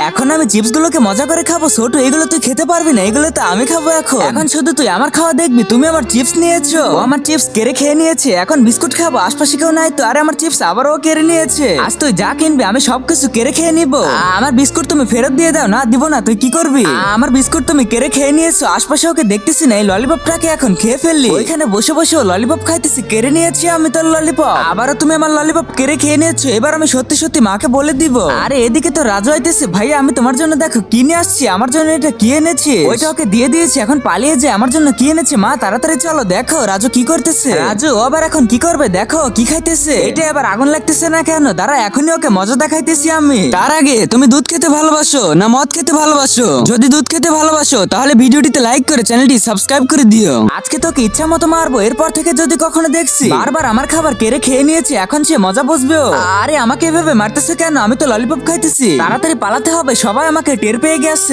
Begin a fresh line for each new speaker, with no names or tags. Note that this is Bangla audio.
এখন আমি চিপস গুলোকে মজা করে খাবো। ছোট, এগুলো তুই খেতে পারবি না, এগুলো তো আমি খাবো। এখন শুধু তুই আমার খাওয়া দেখবি। তুমি আমার চিপস নিয়েছো, ও আমার চিপস কেড়ে খেয়ে নিয়েছে। এখন বিস্কুট খাবো, আশপাশে কেউ নাই তো। আরে আমার চিপস আবারও কেড়ে নিয়েছে। আজ তুই যা কিনবি আমি সবকিছু কেড়ে খেয়ে নিবো। আমার বিস্কুট তুমি ফেরত দিয়ে দাও। না দিব না, তুই কি করবি? আমার বিস্কুট তুমি কেড়ে খেয়ে নিয়েছো, আশপাশে ওকে দেখতেছি না। এই ললিপপটাকে এখন খেয়ে ফেললি। ওইখানে বসে বসে ও ললিপপ খাইতেছি, কেড়ে নিয়েছি আমি তোর ললিপপ। আবারও তুমি আমার ললিপপ কেড়ে খেয়ে নিয়েছো। এবার আমি সত্যি সত্যি মাকে বলে দিব। আরে এদিকে তো রাজু আইতেছে। ভাইয়া আমি তোমার জন্য দেখো কি নিয়ে আসছি। আমার জন্য এটা কি এনেছি, ওইটা ওকে দিয়ে দিয়েছি। এখন পালিয়ে যায়। আমার জন্য কি এনেছে মা, তাড়াতাড়ি চলো। দেখো রাজু কি করতেছে। রাজু ও আবার এখন কি করবে, দেখো কি খাইতেছে। এটা আবার আগুন লাগতেছে না কেন? দাঁড়া এখনই ওকে মজা দেখাইতেছি আমি। তার আগে তুমি দুধ খেতে ভালোবাসো না মদ খেতে ভালোবাসো? যদি দুধ খেতে ভালোবাসো তাহলে ভিডিওটিতে লাইক করে চ্যানেলটি সাবস্ক্রাইব করে দিও। আজকে তোকে ইচ্ছা মতো মারবো। এরপর থেকে যদি কখনো দেখছি বারবার আমার খাবার কেড়ে খেয়ে নিয়েছে, এখন সে মজা বুঝবেও। আরে আমাকে এভাবে মারতেছে কেন? আমি তো ললিপপ খাইতেছি। তাড়াতাড়ি পালাতে হবে, সবাই আমাকে টের পেয়ে গেছে।